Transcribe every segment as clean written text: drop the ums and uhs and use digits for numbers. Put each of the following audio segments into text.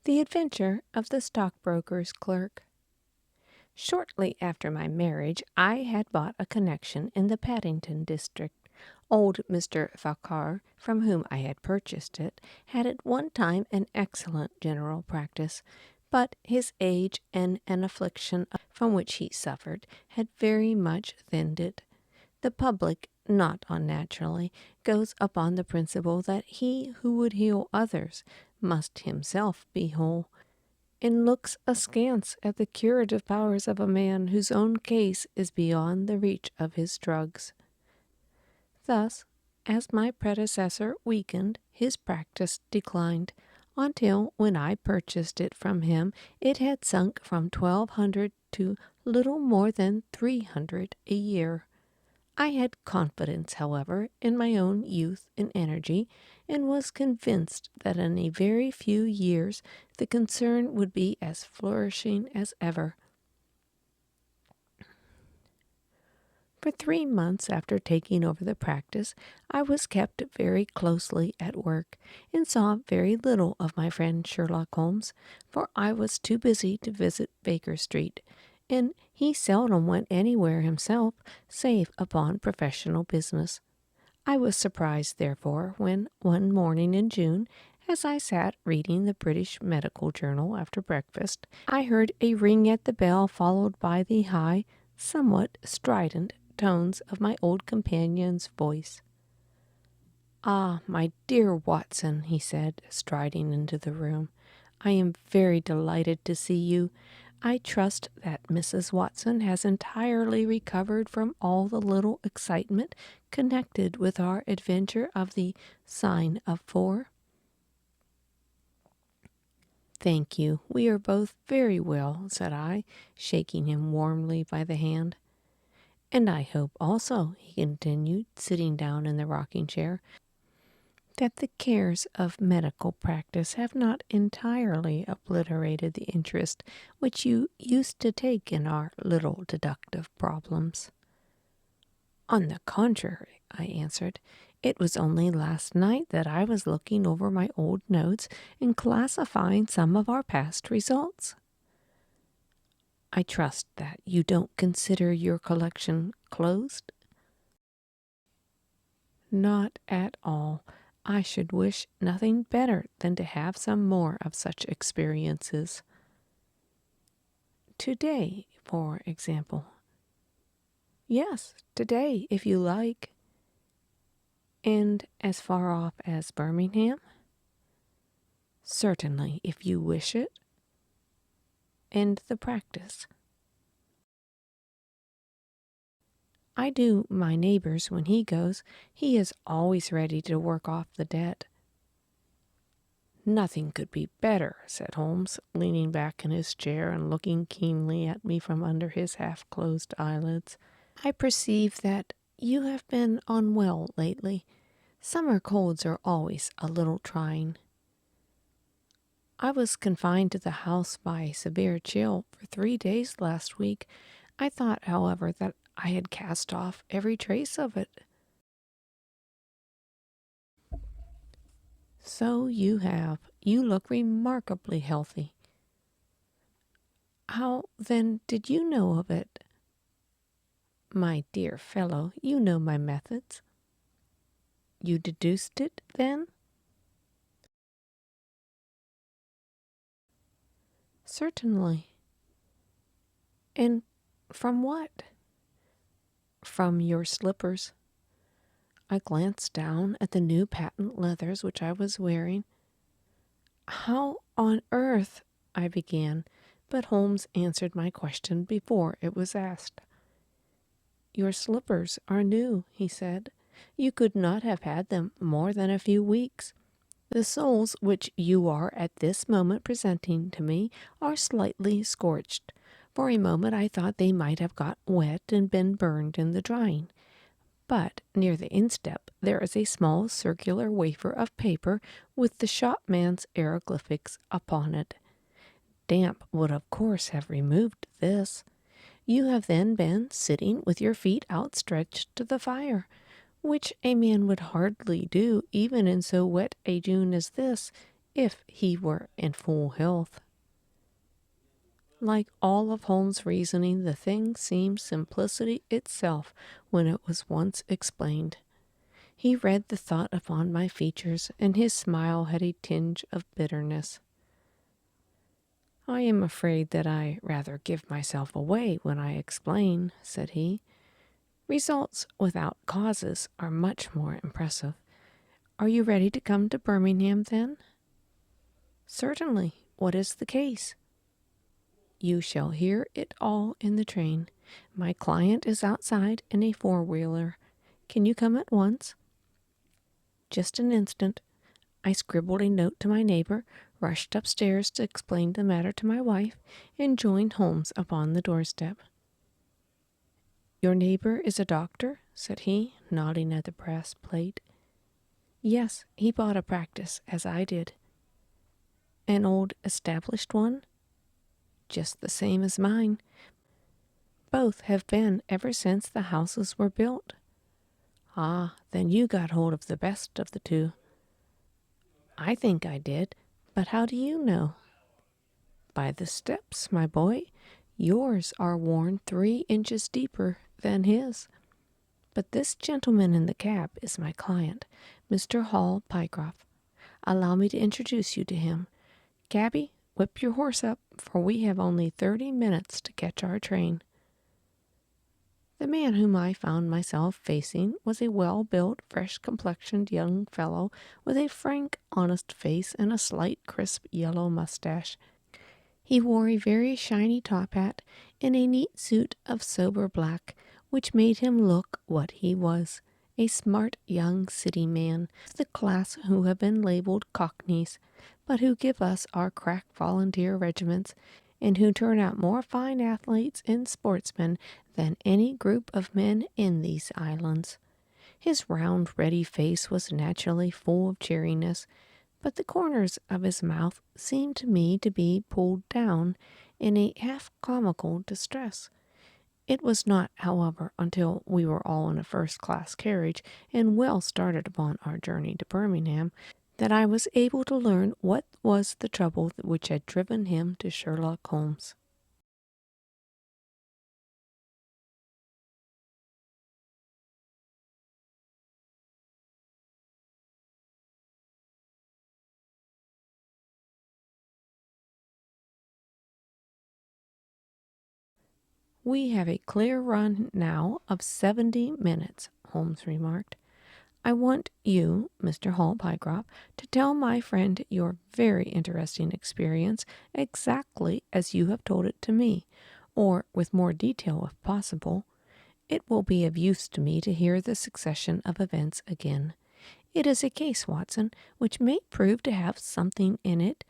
The Adventure of the Stockbroker's Clerk. Shortly after my marriage, I had bought a connection in the Paddington district. Old Mr. Thacker, from whom I had purchased it, had at one time an excellent general practice, but his age and an affliction from which he suffered had very much thinned it. The public, not unnaturally, goes upon the principle that he who would heal others must himself be whole, and looks askance at the curative powers of a man whose own case is beyond the reach of his drugs. Thus, as my predecessor weakened, his practice declined, until when I purchased it from him it had sunk from 1,200 to little more than 300 a year. I had confidence, however, in my own youth and energy, and was convinced that in a very few years the concern would be as flourishing as ever. For 3 months after taking over the practice, I was kept very closely at work, and saw very little of my friend Sherlock Holmes, for I was too busy to visit Baker Street, and he seldom went anywhere himself, save upon professional business. I was surprised, therefore, when, one morning in June, as I sat reading the British Medical Journal after breakfast, I heard a ring at the bell, followed by the high, somewhat strident tones of my old companion's voice. "Ah, my dear Watson," he said, striding into the room, "I am very delighted to see you. I trust that Mrs. Watson has entirely recovered from all the little excitement connected with our adventure of the Sign of 4. "Thank you. We are both very well," said I, shaking him warmly by the hand. "And I hope also," he continued, sitting down in the rocking-chair, "that the cares of medical practice have not entirely obliterated the interest which you used to take in our little deductive problems." "On the contrary," I answered, "it was only last night that I was looking over my old notes and classifying some of our past results." "I trust that you don't consider your collection closed?" "Not at all. I should wish nothing better than to have some more of such experiences." "Today, for example?" "Yes, today, if you like." "And as far off as Birmingham?" "Certainly, if you wish it." "And the practice?" "I do my neighbor's when he goes. He is always ready to work off the debt." "Nothing could be better," said Holmes, leaning back in his chair and looking keenly at me from under his half-closed eyelids. "I perceive that you have been unwell lately. Summer colds are always a little trying." "I was confined to the house by a severe chill for 3 days last week. I thought, however, that I had cast off every trace of it." "So you have. You look remarkably healthy." "How, then, did you know of it?" "My dear fellow, you know my methods." "You deduced it, then?" "Certainly." "And from what?" "From your slippers." I glanced down at the new patent leathers which I was wearing. "How on earth—" I began, but Holmes answered my question before it was asked. "Your slippers are new," he said. "You could not have had them more than a few weeks. The soles which you are at this moment presenting to me are slightly scorched. For a moment I thought they might have got wet and been burned in the drying. But near the instep there is a small circular wafer of paper with the shopman's hieroglyphics upon it. Damp would of course have removed this. You have then been sitting with your feet outstretched to the fire, which a man would hardly do even in so wet a June as this, if he were in full health. Like all of Holmes' reasoning, the thing seemed simplicity itself when it was once explained. He read the thought upon my features, and his smile had a tinge of bitterness. "I am afraid that I rather give myself away when I explain," said he. "Results without causes are much more impressive. Are you ready to come to Birmingham, then?" "Certainly. What is the case?" "You shall hear it all in the train. My client is outside in a four-wheeler. Can you come at once?" Just an instant. I scribbled a note to my neighbor, rushed upstairs to explain the matter to my wife, and joined Holmes upon the doorstep. "Your neighbor is a doctor?" said he, nodding at the brass plate. "Yes, he bought a practice, as I did." "An old established one?" "Just the same as mine. Both have been ever since the houses were built." "Ah, then you got hold of the best of the two." "I think I did, but how do you know?" "By the steps, my boy. Yours are worn 3 inches deeper than his. But this gentleman in the cab is my client, Mr. Hall Pycroft. Allow me to introduce you to him. Cabby, whip your horse up, for we have only 30 minutes to catch our train." The man whom I found myself facing was a well-built, fresh-complexioned young fellow with a frank, honest face and a slight, crisp yellow mustache. He wore a very shiny top hat and a neat suit of sober black, which made him look what he was, a smart young city man, the class who have been labeled cockneys, but who give us our crack volunteer regiments, and who turn out more fine athletes and sportsmen than any group of men in these islands. His round, ready face was naturally full of cheeriness, but the corners of his mouth seemed to me to be pulled down in a half-comical distress. It was not, however, until we were all in a first-class carriage and well started upon our journey to Birmingham that I was able to learn what was the trouble which had driven him to Sherlock Holmes. "We have a clear run now of 70 minutes, Holmes remarked. "I want you, Mr. Hall Pycroft, to tell my friend your very interesting experience exactly as you have told it to me, or with more detail if possible. It will be of use to me to hear the succession of events again. It is a case, Watson, which may prove to have something in it,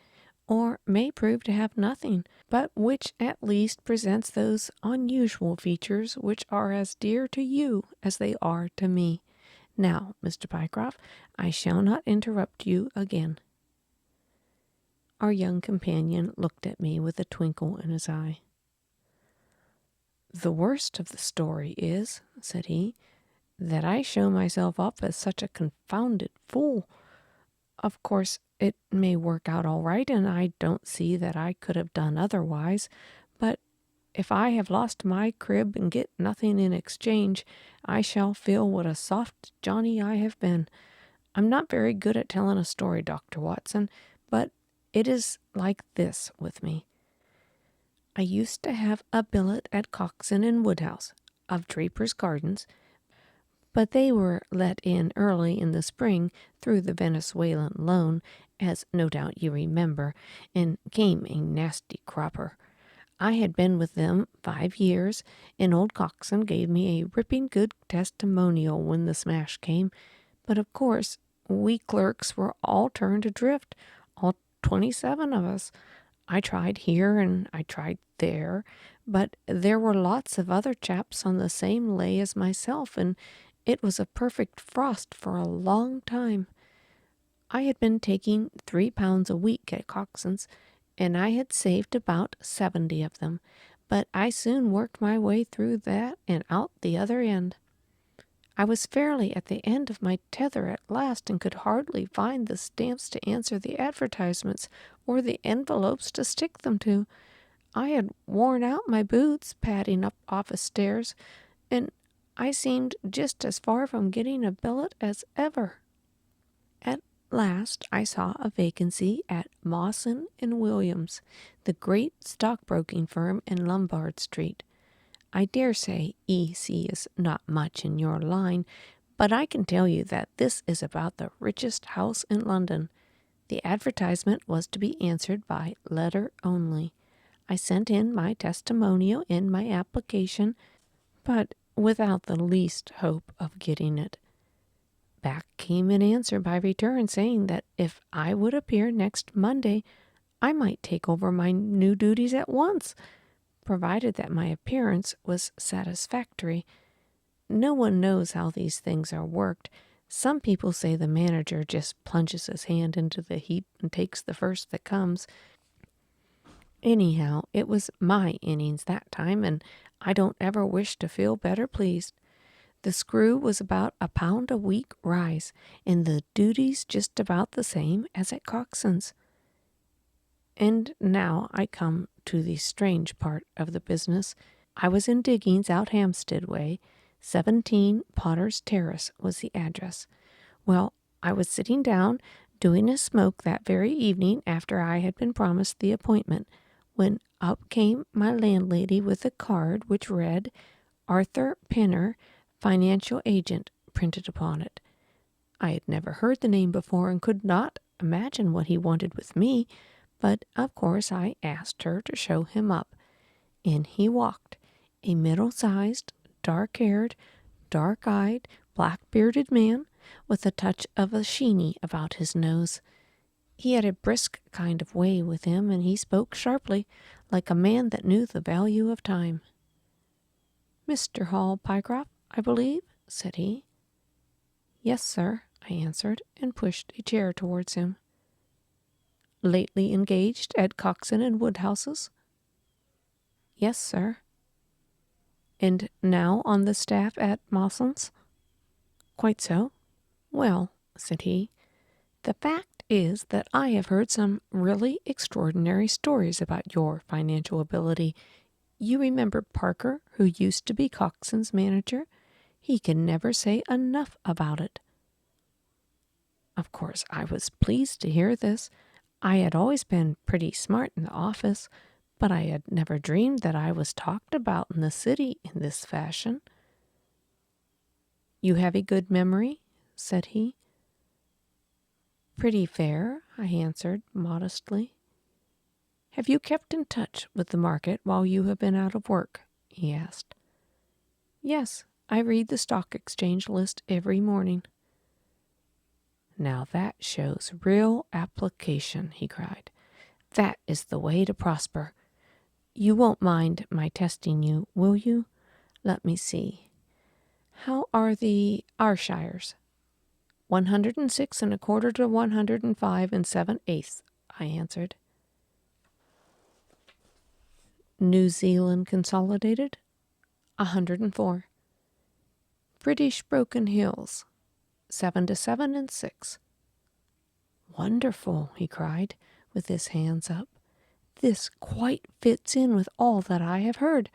or may prove to have nothing, but which at least presents those unusual features which are as dear to you as they are to me. Now, Mr. Pycroft, I shall not interrupt you again." Our young companion looked at me with a twinkle in his eye. "The worst of the story is," said he, "that I show myself up as such a confounded fool. Of course, it may work out all right, and I don't see that I could have done otherwise, but if I have lost my crib and get nothing in exchange, I shall feel what a soft Johnny I have been. I'm not very good at telling a story, Dr. Watson, but it is like this with me. I used to have a billet at Coxon and Woodhouse, of Draper's Gardens, but they were let in early in the spring through the Venezuelan loan, as no doubt you remember, and came a nasty cropper. I had been with them 5 years, and old Coxon gave me a ripping good testimonial when the smash came, but of course we clerks were all turned adrift, all 27 of us. I tried here and I tried there, but there were lots of other chaps on the same lay as myself, and it was a perfect frost for a long time. I had been taking £3 a week at Coxon's, and I had saved about 70 of them, but I soon worked my way through that and out the other end. I was fairly at the end of my tether at last and could hardly find the stamps to answer the advertisements or the envelopes to stick them to. I had worn out my boots padding up office stairs, and I seemed just as far from getting a billet as ever. At last I saw a vacancy at Mawson and Williams, the great stockbroking firm in Lombard Street. I dare say E.C. is not much in your line, but I can tell you that this is about the richest house in London. The advertisement was to be answered by letter only. I sent in my testimonial and my application, but without the least hope of getting it. Back came an answer by return saying that if I would appear next Monday, I might take over my new duties at once, provided that my appearance was satisfactory. No one knows how these things are worked. Some people say the manager just plunges his hand into the heap and takes the first that comes. Anyhow, it was my innings that time, and I don't ever wish to feel better pleased. The screw was about £1 a week rise, and the duties just about the same as at Coxon's. And now I come to the strange part of the business. I was in diggings out Hampstead way. 17 Potter's Terrace was the address. Well, I was sitting down doing a smoke that very evening after I had been promised the appointment, when up came my landlady with a card which read, Arthur Pinner, Financial Agent, printed upon it. I had never heard the name before and could not imagine what he wanted with me, but of course I asked her to show him up. In he walked, a middle-sized, dark-haired, dark-eyed, black-bearded man with a touch of a sheeny about his nose. He had a brisk kind of way with him, and he spoke sharply, like a man that knew the value of time. "Mr. Hall Pycroft, I believe?" said he. "Yes, sir," I answered, and pushed a chair towards him. "Lately engaged at Coxon and Woodhouse's?" "Yes, sir." "And now on the staff at Mawson's?" "Quite so." "Well," said he, "the fact is that I have heard some really extraordinary stories about your financial ability. You remember Parker, who used to be Coxon's manager? He can never say enough about it." Of course, I was pleased to hear this. I had always been pretty smart in the office, but I had never dreamed that I was talked about in the city in this fashion. "You have a good memory?" said he. "Pretty fair," I answered modestly. "Have you kept in touch with the market while you have been out of work?" he asked. "Yes, I read the stock exchange list every morning." "Now that shows real application," he cried. "That is the way to prosper. You won't mind my testing you, will you? Let me see. How are the Arshires?" 106 1/4 to 105 7/8, I answered. New Zealand Consolidated? 104. British Broken Hills? 7 to 7 6. "Wonderful," he cried, with his hands up. "This quite fits in with all that I have heard.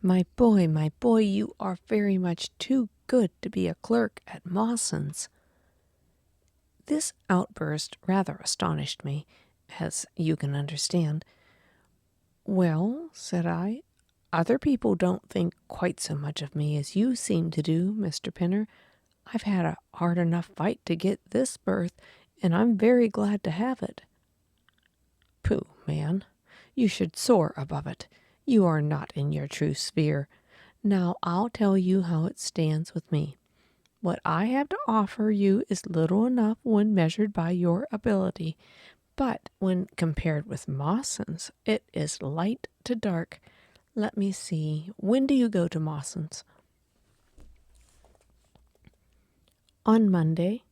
My boy, you are very much too good to be a clerk at Mawson's." This outburst rather astonished me, as you can understand. "Well," said I, "other people don't think quite so much of me as you seem to do, Mr. Pinner. I've had a hard enough fight to get this berth, and I'm very glad to have it." "Pooh, man, you should soar above it. You are not in your true sphere. Now I'll tell you how it stands with me. What I have to offer you is little enough when measured by your ability, but when compared with Mawson's, it is light to dark. Let me see, when do you go to Mawson's?" "On Monday."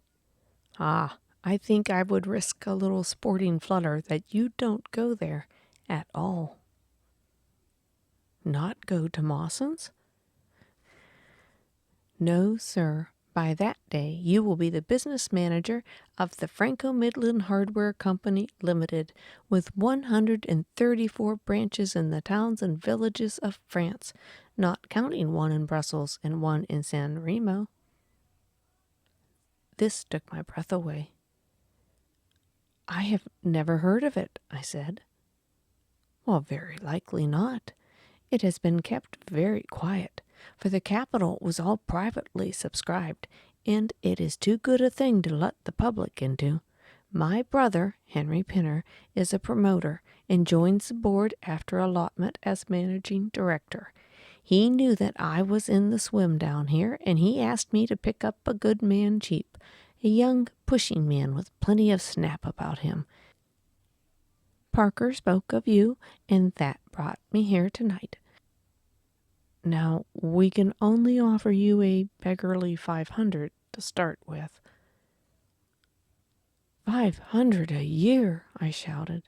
"Ah, I think I would risk a little sporting flutter that you don't go there at all." "Not go to Mawson's?" No, sir. By that day, you will be the business manager of the Franco-Midland Hardware Company Limited, with 134 branches in the towns and villages of France, not counting one in Brussels and one in San Remo. This took my breath away. I have never heard of it, I said. Well, very likely not. It has been kept very quiet, for the capital was all privately subscribed, and it is too good a thing to let the public into. My brother, Henry Pinner, is a promoter and joins the board after allotment as managing director. He knew that I was in the swim down here, and he asked me to pick up a good man cheap, a young, pushing man with plenty of snap about him. Parker spoke of you, and that brought me here tonight. Now, we can only offer you a beggarly 500 to start with. 500 a year, I shouted.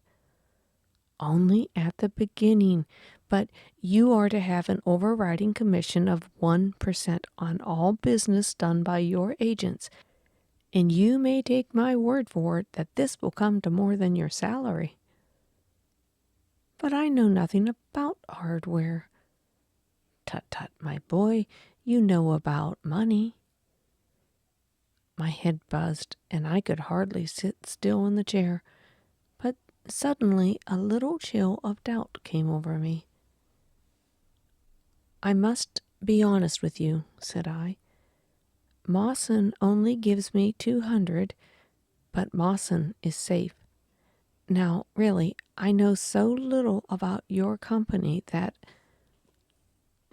Only at the beginning, but you are to have an overriding commission of 1% on all business done by your agents, and you may take my word for it that this will come to more than your salary. But I know nothing about hardware. Tut, tut, my boy, you know about money. My head buzzed, and I could hardly sit still in the chair. But suddenly a little chill of doubt came over me. I must be honest with you, said I. Mawson only gives me 200, but Mawson is safe. Now, really, I know so little about your company that...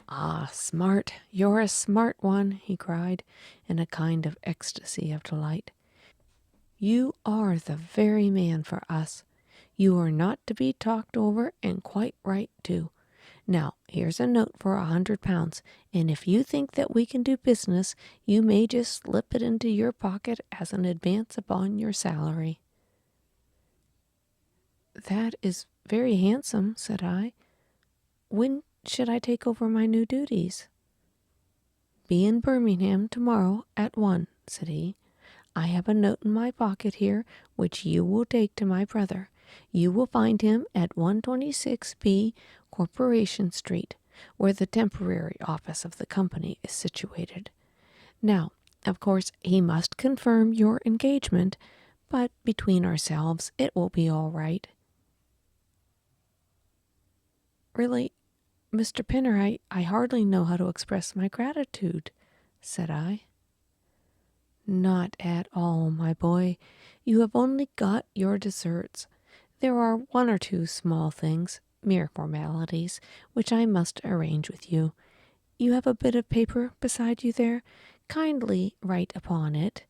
Ah, smart, you're a smart one, he cried, in a kind of ecstasy of delight. You are the very man for us. You are not to be talked over, and quite right, too. Now, here's a note for £100, and if you think that we can do business, you may just slip it into your pocket as an advance upon your salary. That is very handsome, said I. When should I take over my new duties? Be in Birmingham tomorrow at 1, said he. I have a note in my pocket here, which you will take to my brother. You will find him at 126B Corporation Street, where the temporary office of the company is situated. Now, of course, he must confirm your engagement, but between ourselves it will be all right. Really, Mr. Pinner, I hardly know how to express my gratitude, said I. Not at all, my boy. You have only got your deserts. There are one or two small things, mere formalities, which I must arrange with you. You have a bit of paper beside you there? Kindly write upon it.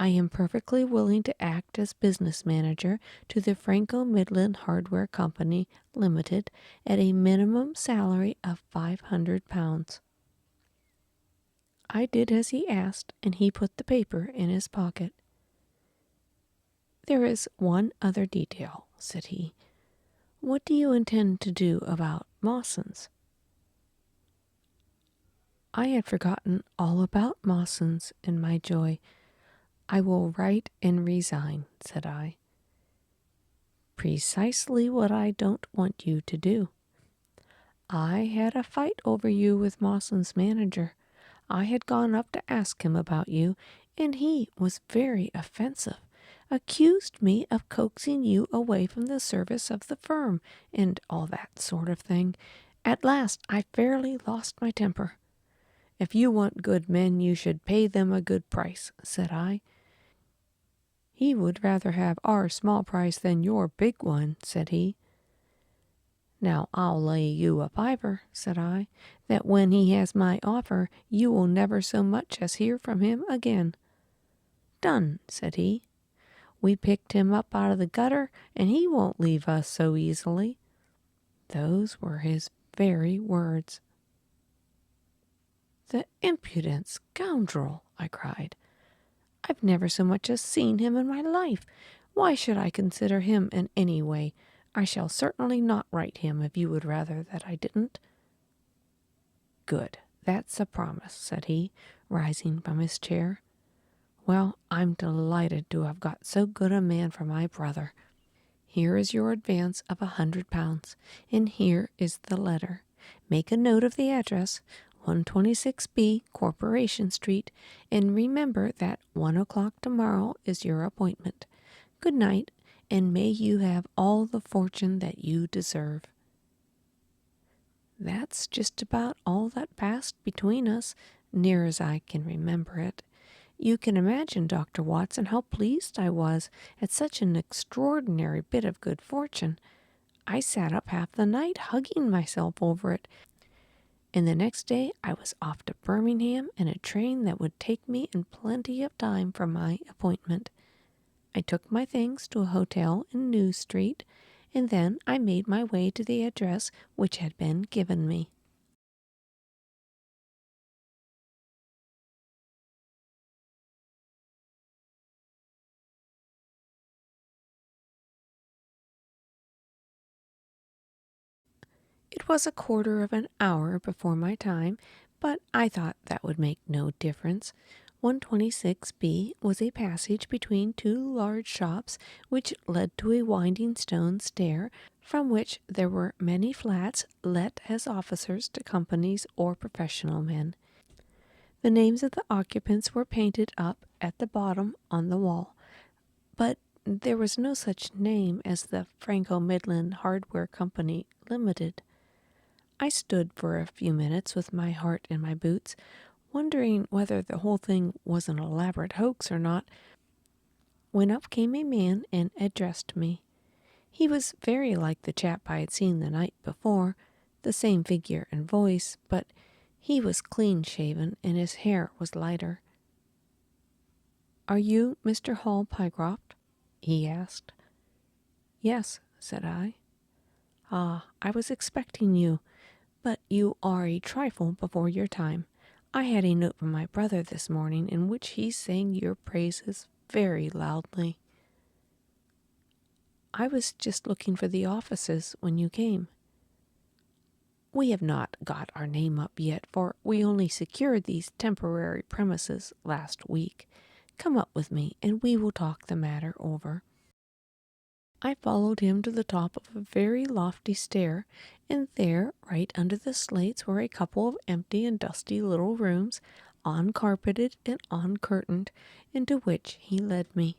I am perfectly willing to act as business manager to the Franco-Midland Hardware Company Limited at a minimum salary of £500. I did as he asked, and he put the paper in his pocket. There is one other detail, said he. What do you intend to do about Mawson's? I had forgotten all about Mawson's in my joy. I will write and resign, said I. Precisely what I don't want you to do. I had a fight over you with Mawson's manager. I had gone up to ask him about you, and he was very offensive, accused me of coaxing you away from the service of the firm, and all that sort of thing. At last I fairly lost my temper. If you want good men, you should pay them a good price, said I. He would rather have our small price than your big one, said he. Now I'll lay you a fiver, said I, that when he has my offer, you will never so much as hear from him again. Done, said he. We picked him up out of the gutter, and he won't leave us so easily. Those were his very words. The impudent scoundrel, I cried. I've never so much as seen him in my life. Why should I consider him in any way? I shall certainly not write him if you would rather that I didn't. Good. "That's a promise," said he, rising from his chair. "Well, I'm delighted to have got so good a man for my brother. Here is your advance of £100, and here is the letter. Make a note of the address, 126B, Corporation Street, and remember that 1 o'clock tomorrow is your appointment. Good night, and may you have all the fortune that you deserve." That's just about all that passed between us, near as I can remember it. You can imagine, Dr. Watson, how pleased I was at such an extraordinary bit of good fortune. I sat up half the night hugging myself over it, and the next day I was off to Birmingham in a train that would take me in plenty of time for my appointment. I took my things to a hotel in New Street, and then I made my way to the address which had been given me. It was a quarter of an hour before my time, but I thought that would make no difference. 126B was a passage between two large shops which led to a winding stone stair from which there were many flats let as officers to companies or professional men. The names of the occupants were painted up at the bottom on the wall, but there was no such name as the Franco-Midland Hardware Company Limited. I stood for a few minutes with my heart in my boots, wondering whether the whole thing was an elaborate hoax or not, when up came a man and addressed me. He was very like the chap I had seen the night before, the same figure and voice, but he was clean-shaven and his hair was lighter. "Are you Mr. Hall Pycroft?" he asked. "Yes," said I. "Ah, I was expecting you. But you are a trifle before your time. I had a note from my brother this morning in which he sang your praises very loudly." "I was just looking for the offices when you came." "We have not got our name up yet, for we only secured these temporary premises last week. Come up with me, and we will talk the matter over." I followed him to the top of a very lofty stair, and there, right under the slates, were a couple of empty and dusty little rooms, uncarpeted and uncurtained, into which he led me.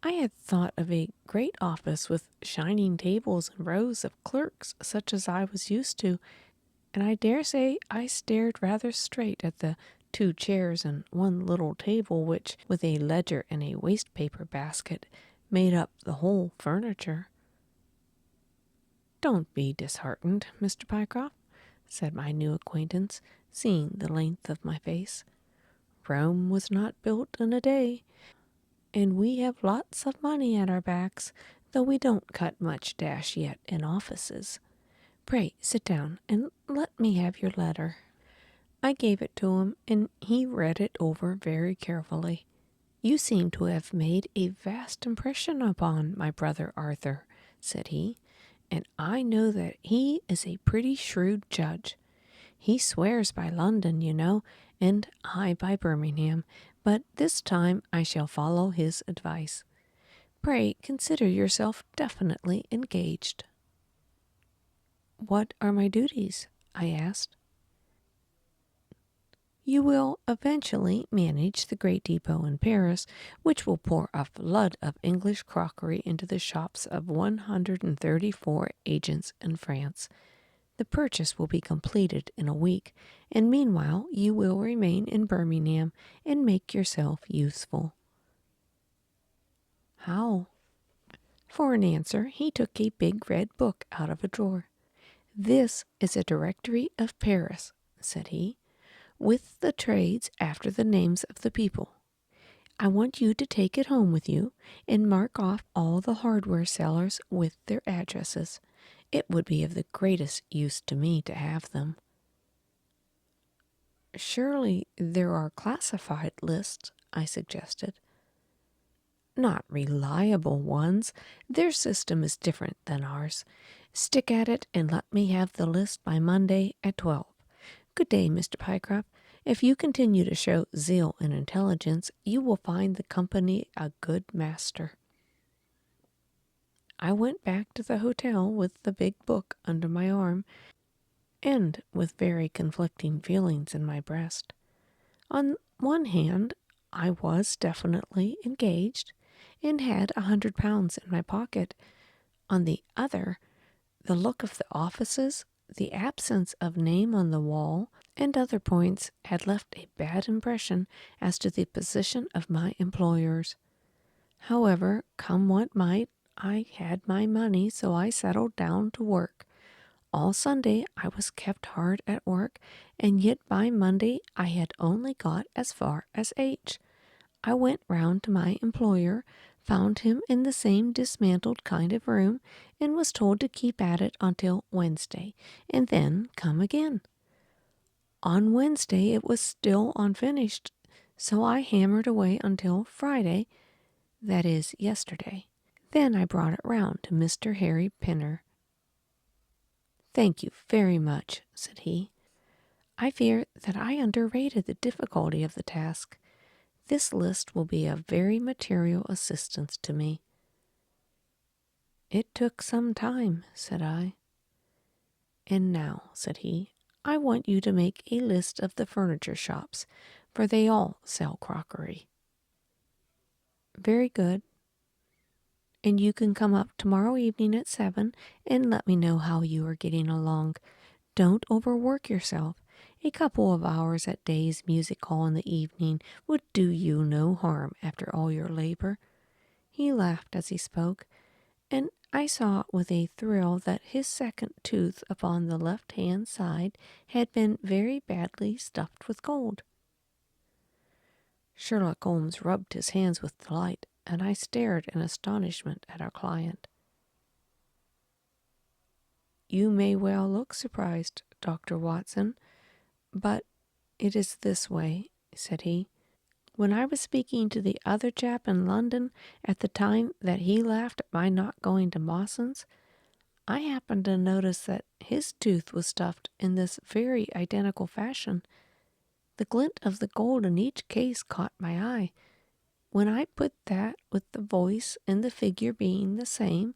I had thought of a great office with shining tables and rows of clerks, such as I was used to, and I dare say I stared rather straight at the 2 chairs and 1 little table which, with a ledger and a waste-paper basket, made up the whole furniture. "Don't be disheartened, Mr. Pycroft," said my new acquaintance, seeing the length of my face. "Rome was not built in a day, and we have lots of money at our backs, though we don't cut much dash yet in offices. Pray sit down, and let me have your letter." I gave it to him, and he read it over very carefully. "You seem to have made a vast impression upon my brother Arthur," said he, "and I know that he is a pretty shrewd judge. He swears by London, you know, and I by Birmingham, but this time I shall follow his advice. Pray consider yourself definitely engaged." "What are my duties?" I asked. "You will eventually manage the great depot in Paris, which will pour a flood of English crockery into the shops of 134 agents in France. The purchase will be completed in a week, and meanwhile you will remain in Birmingham and make yourself useful." "How?" For an answer he took a big red book out of a drawer. "This is a directory of Paris," said he, "with the trades after the names of the people. I want you to take it home with you and mark off all the hardware sellers with their addresses. It would be of the greatest use to me to have them." "Surely there are classified lists," I suggested. "Not reliable ones. Their system is different than ours. Stick at it and let me have the list by Monday at 12. Good day, Mr. Pycroft. If you continue to show zeal and intelligence, you will find the company a good master. I went back to the hotel with the big book under my arm and with very conflicting feelings in my breast. On one hand, I was definitely engaged and had £100 in my pocket. On the other, the look of the offices, the absence of name on the wall, and other points had left a bad impression as to the position of my employers. However, come what might, I had my money, so I settled down to work. All Sunday I was kept hard at work, and yet by Monday I had only got as far as H. I went round to my employer, found him in the same dismantled kind of room, and was told to keep at it until Wednesday, and then come again. On Wednesday it was still unfinished, so I hammered away until Friday, that is, yesterday. Then I brought it round to Mr. Harry Pinner. "Thank you very much," said he. "I fear that I underrated the difficulty of the task. This list will be a very material assistance to me." "It took some time," said I. "And now," said he, "I want you to make a list of the furniture shops, for they all sell crockery." "Very good. And you can come up tomorrow evening at 7 and let me know how you are getting along. Don't overwork yourself. A couple of hours at Day's music hall in the evening would do you no harm after all your labor." He laughed as he spoke, and I saw with a thrill that his second tooth upon the left-hand side had been very badly stuffed with gold. Sherlock Holmes rubbed his hands with delight, and I stared in astonishment at our client. "You may well look surprised, Dr. Watson, but it is this way," said he. "When I was speaking to the other chap in London at the time that he laughed at my not going to Mawson's, I happened to notice that his tooth was stuffed in this very identical fashion. The glint of the gold in each case caught my eye. When I put that with the voice and the figure being the same,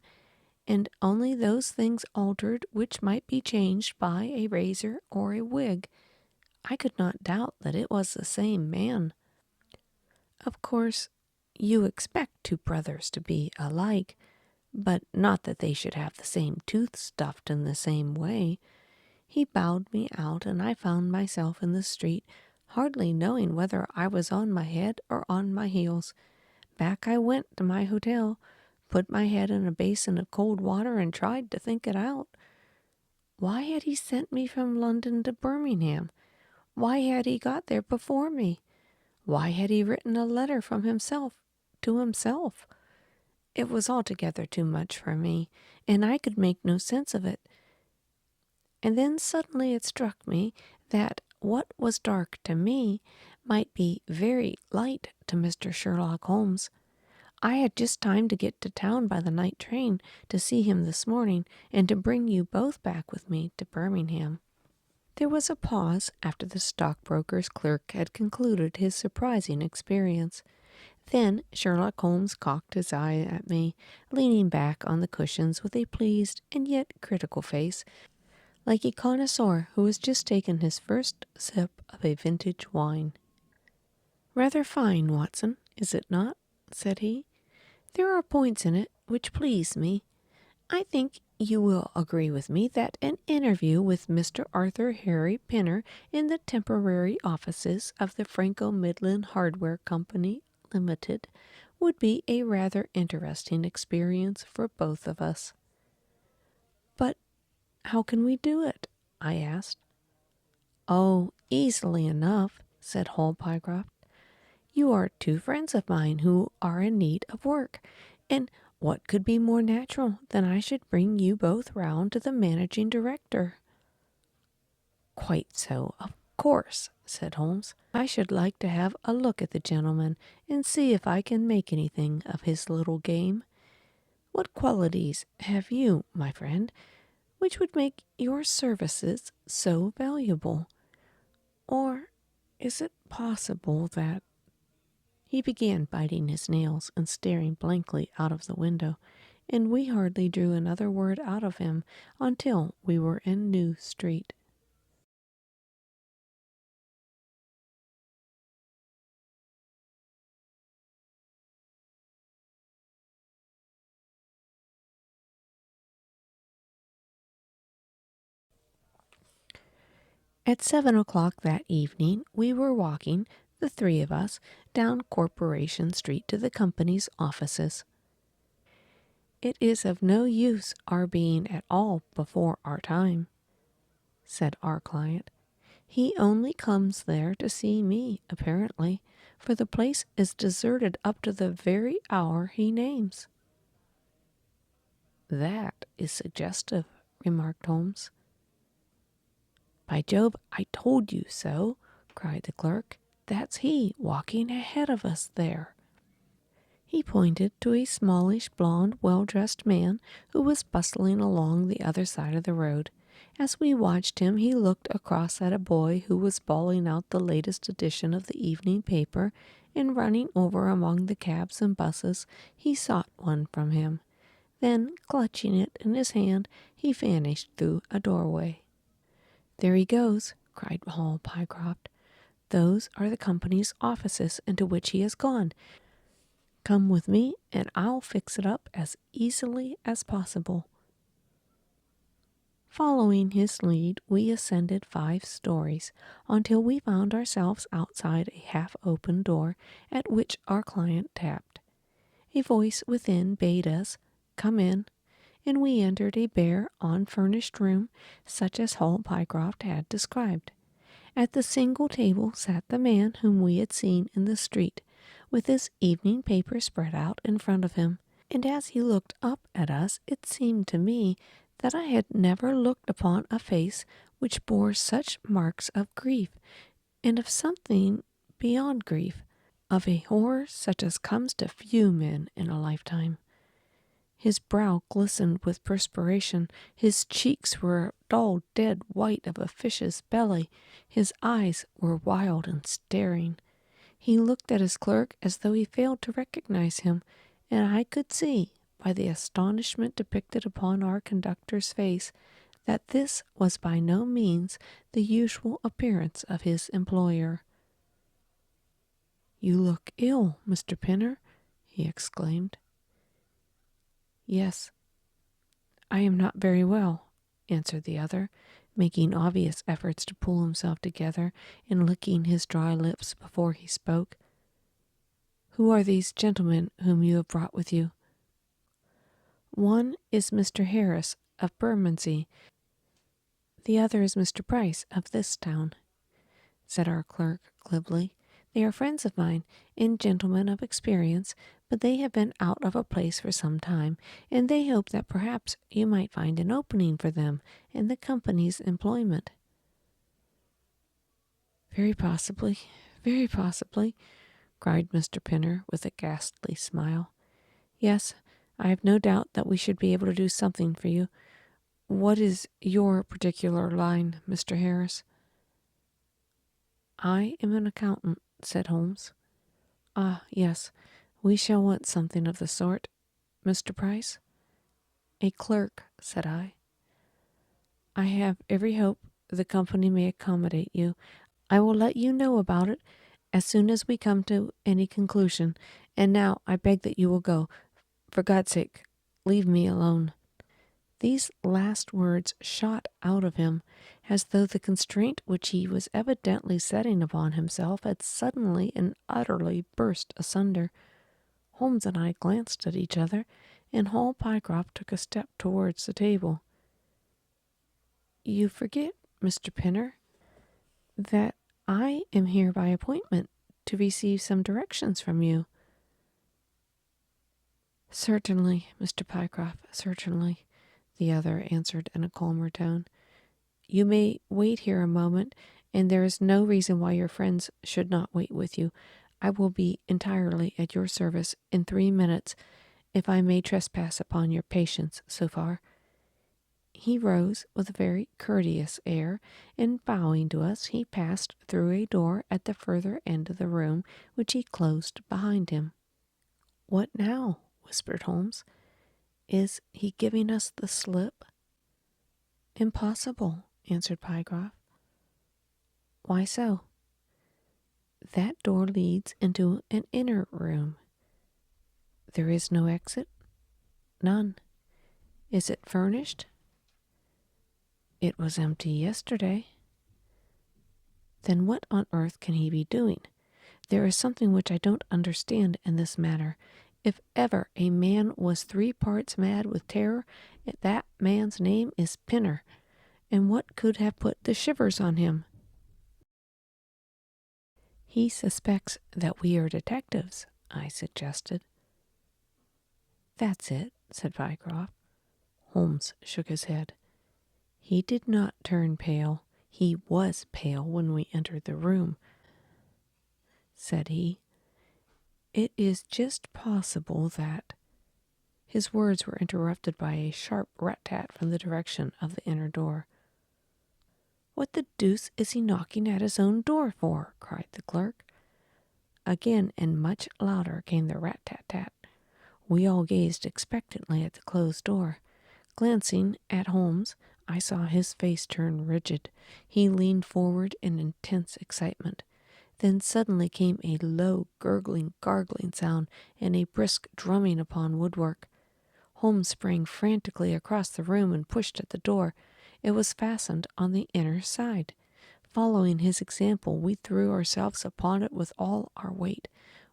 and only those things altered which might be changed by a razor or a wig, I could not doubt that it was the same man. Of course, you expect two brothers to be alike, but not that they should have the same tooth stuffed in the same way." He bowed me out, and I found myself in the street, hardly knowing whether I was on my head or on my heels. Back I went to my hotel, put my head in a basin of cold water, and tried to think it out. Why had he sent me from London to Birmingham? Why had he got there before me? Why had he written a letter from himself to himself? It was altogether too much for me, and I could make no sense of it. And then suddenly it struck me that what was dark to me might be very light to Mr. Sherlock Holmes. I had just time to get to town by the night train to see him this morning, and to bring you both back with me to Birmingham." There was a pause after the stockbroker's clerk had concluded his surprising experience. Then Sherlock Holmes cocked his eye at me, leaning back on the cushions with a pleased and yet critical face, like a connoisseur who has just taken his first sip of a vintage wine. "Rather fine, Watson, is it not?" said he. "There are points in it which please me. I think you will agree with me that an interview with Mr. Arthur Harry Pinner in the temporary offices of the Franco-Midland Hardware Company, Limited, would be a rather interesting experience for both of us." "But how can we do it?" I asked. "Oh, easily enough," said Hall Pycroft. "You are two friends of mine who are in need of work, and what could be more natural than I should bring you both round to the managing director?" "Quite so, of course," said Holmes. "I should like to have a look at the gentleman and see if I can make anything of his little game. What qualities have you, my friend, which would make your services so valuable? Or is it possible that he began biting his nails and staring blankly out of the window, and we hardly drew another word out of him until we were in New Street. At 7 o'clock that evening, we were walking, the three of us, down Corporation Street to the company's offices. "It is of no use our being at all before our time," said our client. "He only comes there to see me, apparently, for the place is deserted up to the very hour he names." "That is suggestive," remarked Holmes. "By Jove, I told you so," cried the clerk. "That's he, walking ahead of us there." He pointed to a smallish, blond, well-dressed man who was bustling along the other side of the road. As we watched him, he looked across at a boy who was bawling out the latest edition of the evening paper, and running over among the cabs and buses, he sought one from him. Then, clutching it in his hand, he vanished through a doorway. "There he goes," cried Hall Pycroft. "Those are the company's offices into which he has gone. Come with me, and I'll fix it up as easily as possible." Following his lead, we ascended 5 stories until we found ourselves outside a half-open door at which our client tapped. A voice within bade us come in, and we entered a bare, unfurnished room such as Hall Pycroft had described. At the single table sat the man whom we had seen in the street, with his evening paper spread out in front of him, and as he looked up at us it seemed to me that I had never looked upon a face which bore such marks of grief, and of something beyond grief, of a horror such as comes to few men in a lifetime. His brow glistened with perspiration, his cheeks were a dull dead white of a fish's belly, his eyes were wild and staring. He looked at his clerk as though he failed to recognize him, and I could see, by the astonishment depicted upon our conductor's face, that this was by no means the usual appearance of his employer. "You look ill, Mr. Pinner," he exclaimed. "Yes, I am not very well," answered the other, making obvious efforts to pull himself together and licking his dry lips before he spoke. "Who are these gentlemen whom you have brought with you?" "One is Mr. Harris of Bermondsey. The other is Mr. Price of this town," said our clerk glibly. "They are friends of mine and gentlemen of experience, but they have been out of a place for some time, and they hope that perhaps you might find an opening for them in the company's employment." Very possibly," cried Mr. Pinner with a ghastly smile. "Yes, I have no doubt that we should be able to do something for you. What is your particular line, Mr. Harris?" "I am an accountant," said Holmes. "Ah, yes, we shall want something of the sort. Mr. Price?" "A clerk," said I. "I have every hope the company may accommodate you. I will let you know about it as soon as we come to any conclusion. And now I beg that you will go. For God's sake, leave me alone." These last words shot out of him, as though the constraint which he was evidently setting upon himself had suddenly and utterly burst asunder. Holmes and I glanced at each other, and Hall Pycroft took a step towards the table. "You forget, Mr. Pinner, that I am here by appointment to receive some directions from you." "Certainly, Mr. Pycroft, certainly," the other answered in a calmer tone. "You may wait here a moment, and there is no reason why your friends should not wait with you. I will be entirely at your service in 3 minutes, if I may trespass upon your patience so far." He rose with a very courteous air, and bowing to us, he passed through a door at the further end of the room, which he closed behind him. "What now?" whispered Holmes. "Is he giving us the slip?" "Impossible," answered Pycroft. "Why so?" "That door leads into an inner room." "There is no exit?" "None." "Is it furnished?" "It was empty yesterday." "Then what on earth can he be doing? There is something which I don't understand in this matter. If ever a man was 3 parts mad with terror, that man's name is Pinner. And what could have put the shivers on him?" "He suspects that we are detectives," I suggested. "That's it," said Pycroft. Holmes shook his head. "He did not turn pale. He was pale when we entered the room," said he. "It is just possible that—" His words were interrupted by a sharp rat-tat from the direction of the inner door. "What the deuce is he knocking at his own door for?" cried the clerk. Again and much louder came the rat-tat-tat. We all gazed expectantly at the closed door. Glancing at Holmes, I saw his face turn rigid. He leaned forward in intense excitement. Then suddenly came a low, gurgling, gargling sound and a brisk drumming upon woodwork. Holmes sprang frantically across the room and pushed at the door. It was fastened on the inner side. Following his example, we threw ourselves upon it with all our weight.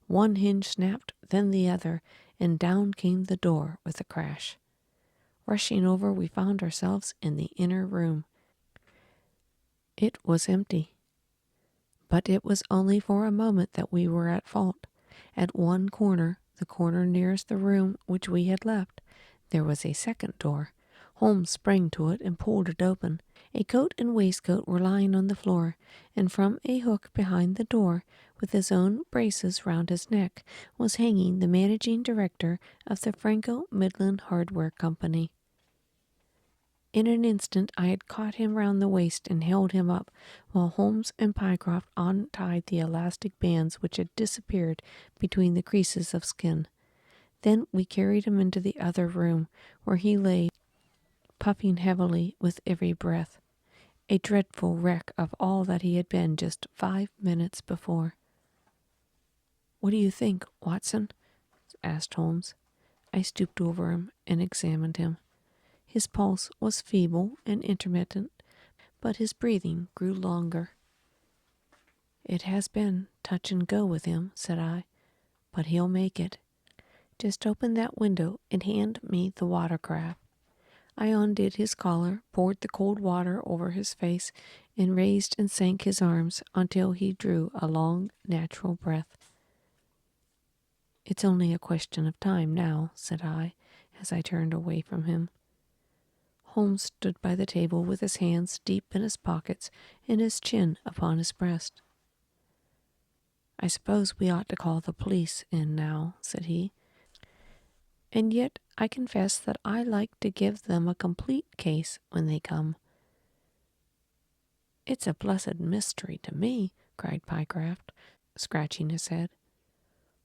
One hinge snapped, then the other, and down came the door with a crash. Rushing over, we found ourselves in the inner room. It was empty. But it was only for a moment that we were at fault. At one corner, the corner nearest the room which we had left, there was a second door. Holmes sprang to it and pulled it open. A coat and waistcoat were lying on the floor, and from a hook behind the door, with his own braces round his neck, was hanging the managing director of the Franco Midland Hardware Company. In an instant I had caught him round the waist and held him up, while Holmes and Pycroft untied the elastic bands which had disappeared between the creases of skin. Then we carried him into the other room, where he lay, puffing heavily with every breath, a dreadful wreck of all that he had been just 5 minutes before. "What do you think, Watson?" asked Holmes. I stooped over him and examined him. His pulse was feeble and intermittent, but his breathing grew longer. "It has been touch and go with him," said I, "but he'll make it. Just open that window and hand me the watercraft." I undid his collar, poured the cold water over his face, and raised and sank his arms until he drew a long, natural breath. "It's only a question of time now," said I, as I turned away from him. Holmes stood by the table with his hands deep in his pockets and his chin upon his breast. "I suppose we ought to call the police in now," said he. "And yet I confess that I like to give them a complete case when they come." "It's a blessed mystery to me," cried Pycroft, scratching his head.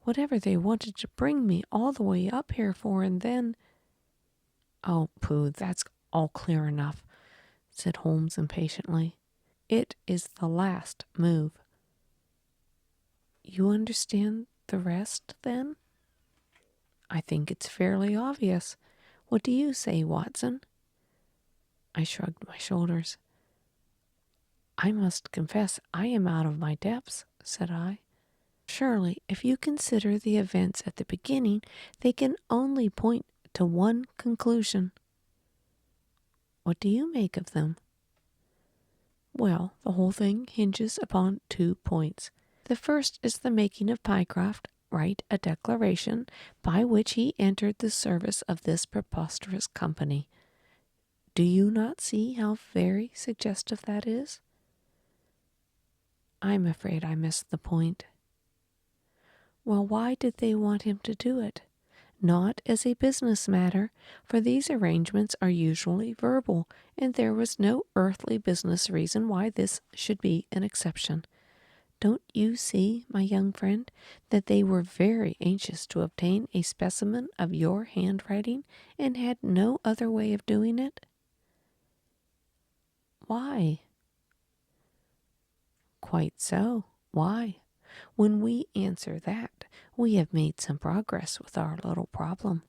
"Whatever they wanted to bring me all the way up here for, and then—" "Oh, pooh, that's all clear enough," said Holmes impatiently. "It is the last move." "You understand the rest, then?" "I think it's fairly obvious. What do you say, Watson?" I shrugged my shoulders. "I must confess I am out of my depths," said I. "Surely, if you consider the events at the beginning, they can only point to one conclusion." "What do you make of them?" "Well, the whole thing hinges upon 2 points. The first is the making of Pycroft write a declaration by which he entered the service of this preposterous company. Do you not see how very suggestive that is?" "I'm afraid I missed the point." "Well, why did they want him to do it? not as a business matter, for these arrangements are usually verbal, and there was no earthly business reason why this should be an exception. Don't you see, my young friend, that they were very anxious to obtain a specimen of your handwriting, and had no other way of doing it? Why? Quite so. Why? When we answer that, we have made some progress with our little problem.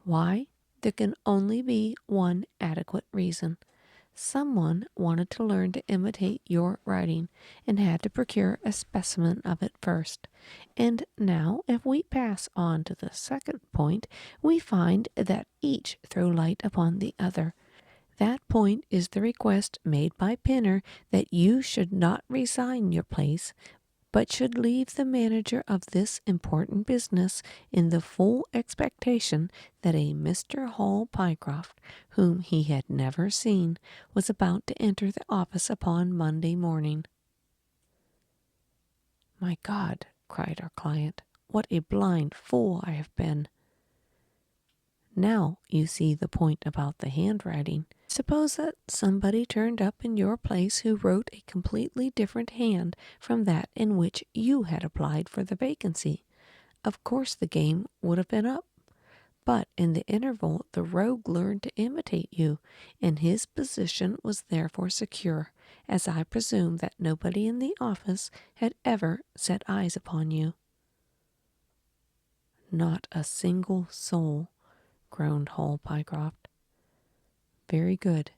Why? There can only be one adequate reason. Someone wanted to learn to imitate your writing, and had to procure a specimen of it first. And now, if we pass on to the second point, we find that each throw light upon the other. That point is the request made by Pinner that you should not resign your place, but should leave the manager of this important business in the full expectation that a Mr. Hall Pycroft, whom he had never seen, was about to enter the office upon Monday morning. My God, cried our client, what a blind fool I have been. Now you see the point about the handwriting. Suppose that somebody turned up in your place who wrote a completely different hand from that in which you had applied for the vacancy. Of course the game would have been up. But in the interval the rogue learned to imitate you, and his position was therefore secure, as I presume that nobody in the office had ever set eyes upon you. Not a single soul, groaned Hall Pycroft. Very good.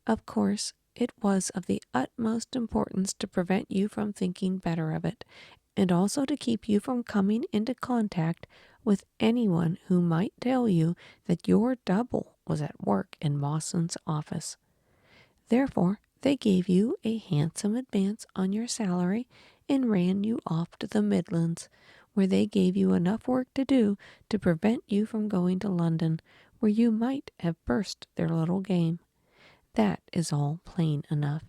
Of course, it was of the utmost importance to prevent you from thinking better of it, and also to keep you from coming into contact with anyone who might tell you that your double was at work in Mawson's office. Therefore, they gave you a handsome advance on your salary and ran you off to the Midlands, where they gave you enough work to do to prevent you from going to London, where you might have burst their little game. That is all plain enough.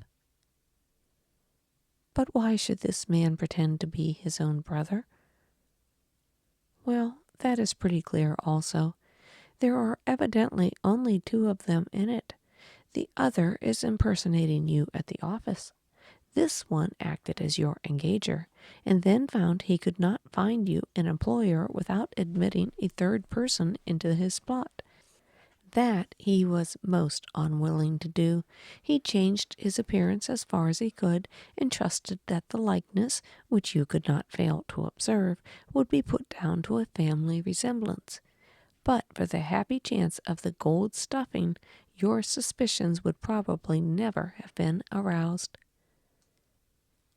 But why should this man pretend to be his own brother? Well, that is pretty clear also. There are evidently only two of them in it. The other is impersonating you at the office. This one acted as your engager, and then found he could not find you an employer without admitting a third person into his spot. That he was most unwilling to do. He changed his appearance as far as he could, and trusted that the likeness, which you could not fail to observe, would be put down to a family resemblance. But for the happy chance of the gold stuffing, your suspicions would probably never have been aroused.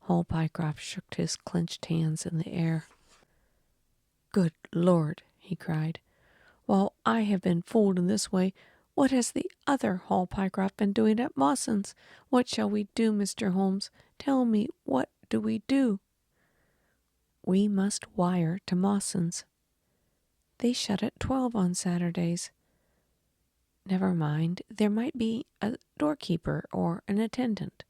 Hall Pycroft shook his clenched hands in the air. Good Lord, he cried. While I have been fooled in this way, what has the other Hall Pycroft been doing at Mawson's? What shall we do, Mr. Holmes? Tell me, what do we do? We must wire to Mawson's. They shut at 12 on Saturdays. Never mind, there might be a doorkeeper or an attendant.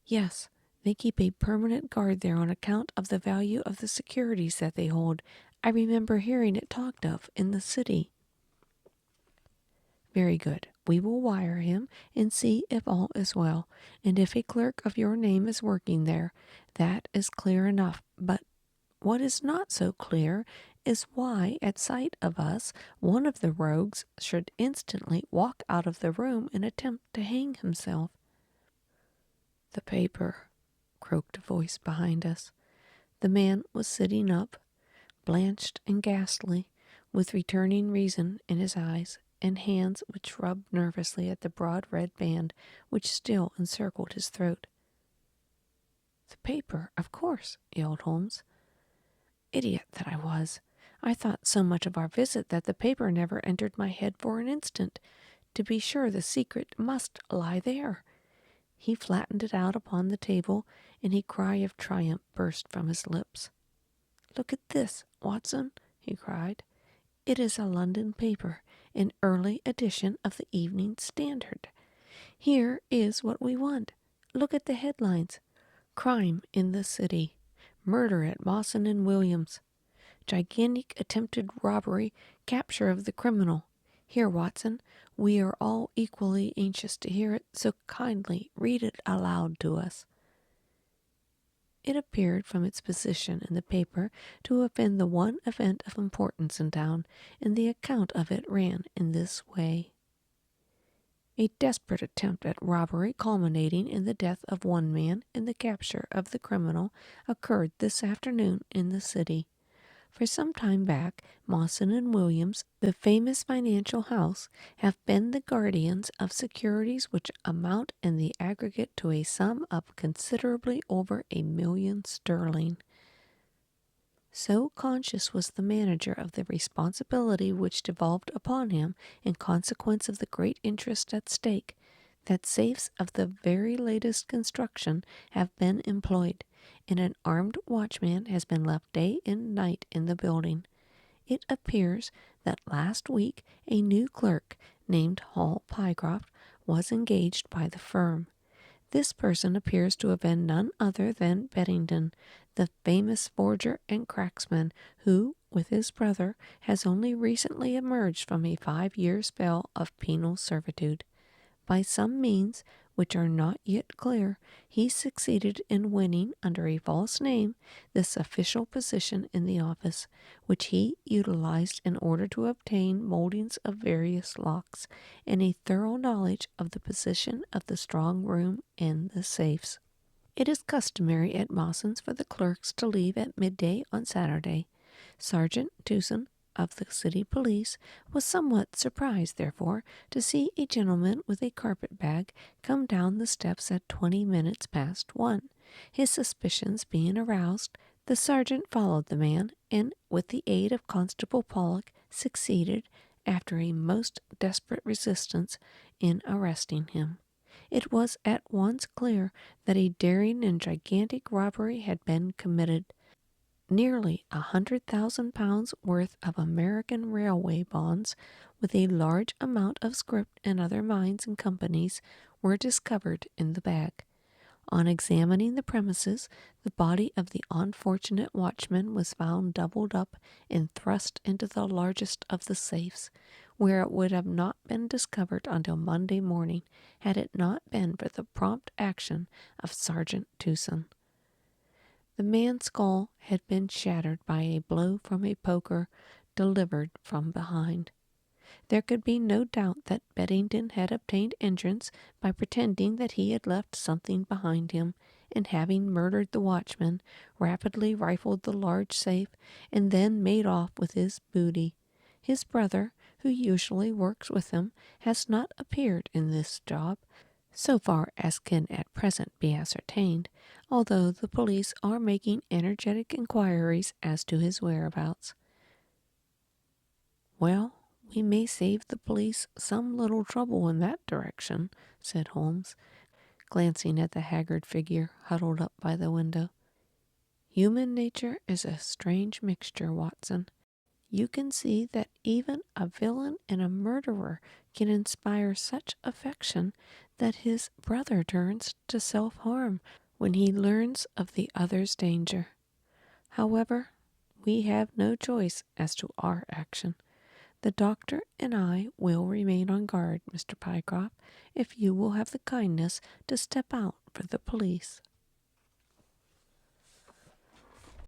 Yes, they keep a permanent guard there on account of the value of the securities that they hold. I remember hearing it talked of in the city. Very good. We will wire him and see if all is well, and if a clerk of your name is working there. That is clear enough. But what is not so clear is why, at sight of us, one of the rogues should instantly walk out of the room and attempt to hang himself. The paper, croaked a voice behind us. The man was sitting up, blanched and ghastly, with returning reason in his eyes, and hands which rubbed nervously at the broad red band which still encircled his throat. The paper, of course, yelled Holmes. Idiot that I was. I thought so much of our visit that the paper never entered my head for an instant. To be sure, the secret must lie there. He flattened it out upon the table, and a cry of triumph burst from his lips. Look at this, Watson, he cried. It is a London paper, an early edition of the Evening Standard. Here is what we want. Look at the headlines. Crime in the City. Murder at Mawson and Williams. gigantic attempted robbery, capture of the criminal. Here, Watson, we are all equally anxious to hear it, so kindly read it aloud to us." It appeared from its position in the paper to have been the one event of importance in town, and the account of it ran in this way. A desperate attempt at robbery culminating in the death of one man and the capture of the criminal occurred this afternoon in the city. For some time back, Mawson and Williams, the famous financial house, have been the guardians of securities which amount in the aggregate to a sum of considerably over £1,000,000. So conscious was the manager of the responsibility which devolved upon him in consequence of the great interest at stake, that safes of the very latest construction have been employed, and an armed watchman has been left day and night in the building. It appears that last week a new clerk named Hall Pycroft was engaged by the firm. This person appears to have been none other than Beddington, the famous forger and cracksman, who, with his brother, has only recently emerged from a 5-year spell of penal servitude. By some means, which are not yet clear, he succeeded in winning, under a false name, this official position in the office, which he utilized in order to obtain moldings of various locks, and a thorough knowledge of the position of the strong room and the safes. It is customary at Mawson's for the clerks to leave at midday on Saturday. Sergeant Tucson, of the city police, was somewhat surprised, therefore, to see a gentleman with a carpet-bag come down the steps at 20 minutes past 1. His suspicions being aroused, the sergeant followed the man, and, with the aid of Constable Pollock, succeeded, after a most desperate resistance, in arresting him. It was at once clear that a daring and gigantic robbery had been committed. Nearly £100,000 worth of American railway bonds, with a large amount of scrip and other mines and companies, were discovered in the bag. On examining the premises, the body of the unfortunate watchman was found doubled up and thrust into the largest of the safes, where it would have not been discovered until Monday morning, had it not been for the prompt action of Sergeant Tucson. The man's skull had been shattered by a blow from a poker delivered from behind. There could be no doubt that Beddington had obtained entrance by pretending that he had left something behind him, and having murdered the watchman, rapidly rifled the large safe, and then made off with his booty. His brother, who usually works with him, has not appeared in this job, so far as can at present be ascertained, although the police are making energetic inquiries as to his whereabouts. "Well, we may save the police some little trouble in that direction," said Holmes, glancing at the haggard figure huddled up by the window. "Human nature is a strange mixture, Watson. You can see that even a villain and a murderer can inspire such affection that his brother turns to self-harm when he learns of the other's danger. However, we have no choice as to our action. The doctor and I will remain on guard, Mr. Pycroft, if you will have the kindness to step out for the police."